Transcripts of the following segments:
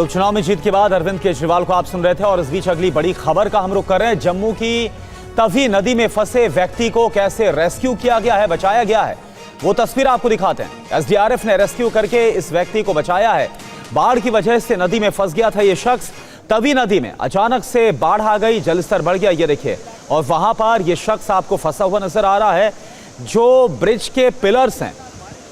तो उपचुनाव में जीत के बाद अरविंद केजरीवाल को आप सुन रहे थे और इस बीच अगली बड़ी खबर का हम रुख कर रहे हैं। जम्मू की तवी नदी में फंसे व्यक्ति को कैसे रेस्क्यू किया गया है, बचाया गया है, वो तस्वीर आपको दिखाते हैं। एसडीआरएफ ने रेस्क्यू करके इस व्यक्ति को बचाया है। बाढ़ की वजह से नदी में फंस गया था ये शख्स। तवी नदी में अचानक से बाढ़ आ गई, जलस्तर बढ़ गया, ये देखिए। और वहां पर ये शख्स आपको फंसा हुआ नजर आ रहा है। जो ब्रिज के पिलर्स हैं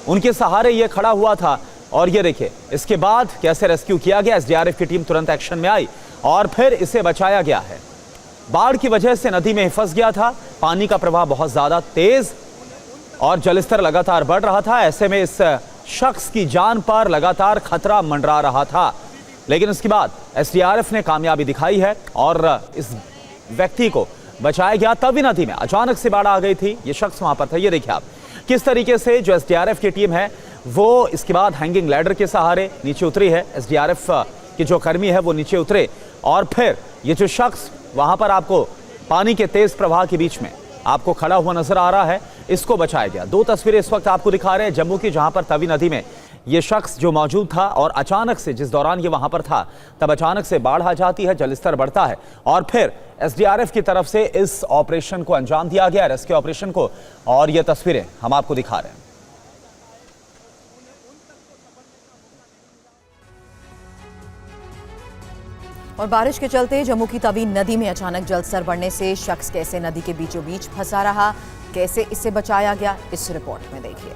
उनके सहारे ये खड़ा हुआ था और ये देखिए इसके बाद कैसे रेस्क्यू किया गया। एसडीआरएफ की टीम तुरंत एक्शन में आई और फिर इसे बचाया गया है। बाढ़ की वजह से नदी में फंस गया था, पानी का प्रवाह बहुत ज्यादा तेज और जलस्तर लगातार बढ़ रहा था। ऐसे में इस शख्स की जान पर लगातार खतरा मंडरा रहा था, लेकिन इसके बाद एसडीआरएफ ने कामयाबी दिखाई है और इस व्यक्ति को बचाया गया। तवी नदी में अचानक से बाढ़ आ गई थी, ये शख्स वहां पर था। ये देखिए आप किस तरीके से जो एसडीआरएफ की टीम है वो इसके बाद हैंगिंग लैडर के सहारे नीचे उतरी है। एसडीआरएफ के जो कर्मी है वो नीचे उतरे और फिर ये जो शख्स वहां पर आपको पानी के तेज प्रवाह के बीच में आपको खड़ा हुआ नजर आ रहा है, इसको बचाया गया। दो तस्वीरें इस वक्त आपको दिखा रहे हैं जम्मू की, जहां पर तवी नदी में ये शख्स जो मौजूद था और अचानक से जिस दौरान ये वहां पर था तब अचानक से बाढ़ आ जाती है, जलस्तर बढ़ता है और फिर एसडीआरएफ की तरफ से इस ऑपरेशन को अंजाम दिया गया, रेस्क्यू ऑपरेशन को। और ये तस्वीरें हम आपको दिखा रहे हैं। और बारिश के चलते जम्मू की तवी नदी में अचानक जलस्तर बढ़ने से शख्स कैसे नदी के बीचों बीच फंसा रहा, कैसे इसे बचाया गया, इस रिपोर्ट में देखिए।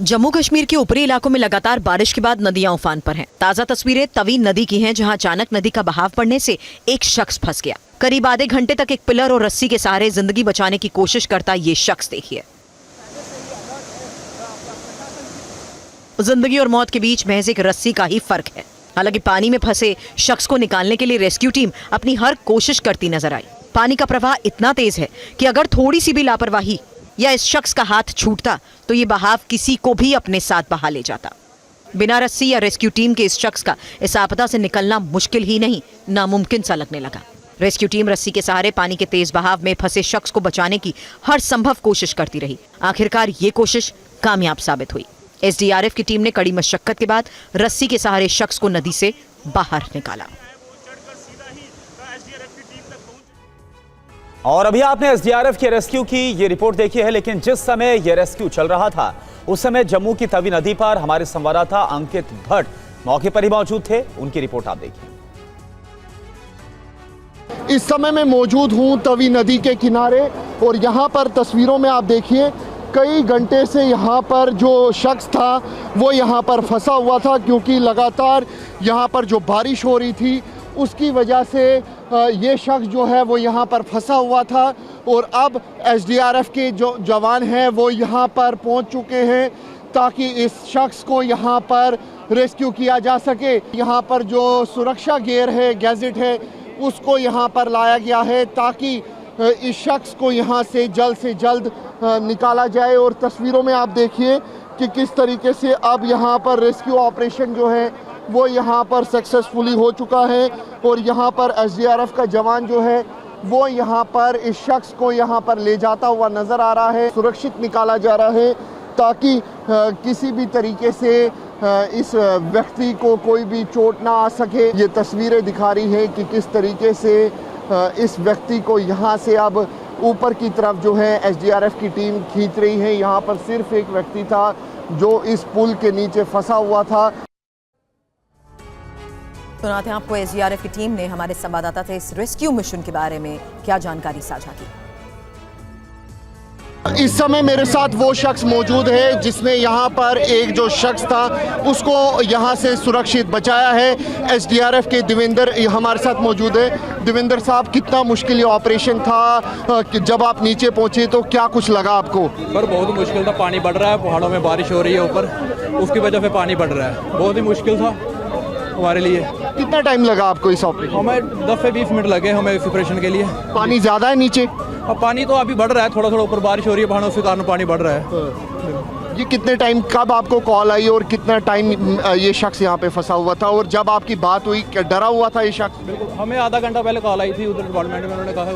जम्मू कश्मीर के ऊपरी इलाकों में लगातार बारिश के बाद नदियां उफान पर हैं। ताजा तस्वीरें तवी नदी की हैं, जहां अचानक नदी का बहाव बढ़ने से एक शख्स फंस गया। करीब आधे घंटे तक एक पिलर और रस्सी के सहारे जिंदगी बचाने की कोशिश करता ये शख्स देखिए। जिंदगी और मौत के बीच महज एक रस्सी का ही फर्क है। हालांकि पानी में फंसे शख्स को निकालने के लिए रेस्क्यू टीम अपनी हर कोशिश करती नजर आई। पानी का प्रवाह इतना तेज है कि अगर थोड़ी सी भी लापरवाही या इस शख्स का हाथ छूटता तो ये बहाव किसी को भी अपने साथ बहा ले जाता। बिना रस्सी या रेस्क्यू टीम के इस शख्स का इस आपदा से निकलना मुश्किल ही नहीं, नामुमकिन सा लगने लगा। रेस्क्यू टीम रस्सी के सहारे पानी के तेज बहाव में फंसे शख्स को बचाने की हर संभव कोशिश करती रही। आखिरकार ये कोशिश कामयाब साबित हुई। एसडीआरएफ की टीम ने कड़ी मशक्कत के बाद रस्सी के सहारे शख्स को नदी से बाहर निकाला। और अभी आपने एसडीआरएफ के रेस्क्यू की ये रिपोर्ट देखी है, लेकिन जिस समय ये रेस्क्यू चल रहा था उस समय जम्मू की तवी नदी पर हमारे संवाददाता अंकित भट्ट मौके पर ही मौजूद थे। उनकी रिपोर्ट आप देखिए। इस समय मैं मौजूद हूं तवी नदी के किनारे और यहां पर तस्वीरों में आप देखिए कई घंटे से यहाँ पर जो शख्स था वो यहाँ पर फंसा हुआ था, क्योंकि लगातार यहाँ पर जो बारिश हो रही थी उसकी वजह से ये शख्स जो है वो यहाँ पर फंसा हुआ था। और अब एसडीआरएफ के जो जवान हैं वो यहाँ पर पहुँच चुके हैं ताकि इस शख्स को यहाँ पर रेस्क्यू किया जा सके। यहाँ पर जो सुरक्षा गियर है, गैजेट है, उसको यहाँ पर लाया गया है ताकि इस शख्स को यहाँ से जल्द निकाला जाए। और तस्वीरों में आप देखिए कि किस तरीके से अब यहाँ पर रेस्क्यू ऑपरेशन जो है वो यहाँ पर सक्सेसफुली हो चुका है। और यहाँ पर एसडीआरएफ का जवान जो है वो यहाँ पर इस शख्स को यहाँ पर ले जाता हुआ नज़र आ रहा है। सुरक्षित निकाला जा रहा है ताकि किसी भी तरीके से इस व्यक्ति को कोई भी चोट ना आ सके। ये तस्वीरें दिखा रही है कि किस तरीके से इस व्यक्ति को यहाँ से अब ऊपर की तरफ जो है एसडीआरएफ की टीम खींच रही है। यहाँ पर सिर्फ एक व्यक्ति था जो इस पुल के नीचे फंसा हुआ था। सुनाते हैं आपको एसडीआरएफ की टीम ने हमारे संवाददाता से इस रेस्क्यू मिशन के बारे में क्या जानकारी साझा की। इस समय मेरे साथ वो शख्स मौजूद है जिसने यहाँ पर एक जो शख्स था उसको यहाँ से सुरक्षित बचाया है। एसडीआरएफ के देवेंद्र हमारे साथ मौजूद है। देवेंद्र साहब, कितना मुश्किल ये ऑपरेशन था, जब आप नीचे पहुँचे तो क्या कुछ लगा आपको? पर बहुत मुश्किल था, पानी बढ़ रहा है, पहाड़ों में बारिश हो रही है ऊपर, उसकी वजह से पानी बढ़ रहा है। बहुत ही मुश्किल था हमारे लिए। कितना टाइम लगा आपको इस ऑपरेशन? हमें 10 से 20 मिनट लगे हमें इस ऑपरेशन के लिए। पानी ज़्यादा है नीचे? अब पानी तो अभी बढ़ रहा है, थोड़ा थोड़ा ऊपर बारिश हो रही है, पहाड़ों के कारण पानी बढ़ रहा है। ये कितने टाइम, कब आपको कॉल आई और कितना टाइम ये शख्स यहाँ पे फंसा हुआ था? और जब आपकी बात हुई क्या डरा हुआ था ये शख्स? बिल्कुल, हमें आधा घंटा पहले कॉल आई थी उधर डिपार्टमेंट में, उन्होंने कहा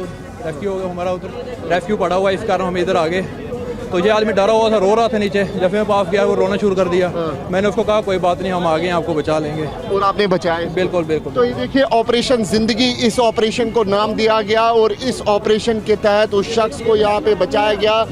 रेस्क्यू हो गया हमारा, उधर रेस्क्यू पड़ा हुआ है, इस कारण हम इधर आ गए। तो ये आदमी डरा हुआ था, रो रहा था नीचे। जब मैं पास गया वो रोना शुरू कर दिया। मैंने उसको कहा कोई बात नहीं, हम आ गए हैं, आपको बचा लेंगे। और आपने बचाया? बिल्कुल बिल्कुल। तो ये देखिए ऑपरेशन जिंदगी, इस ऑपरेशन को नाम दिया गया और इस ऑपरेशन के तहत उस शख्स को यहाँ पे बचाया गया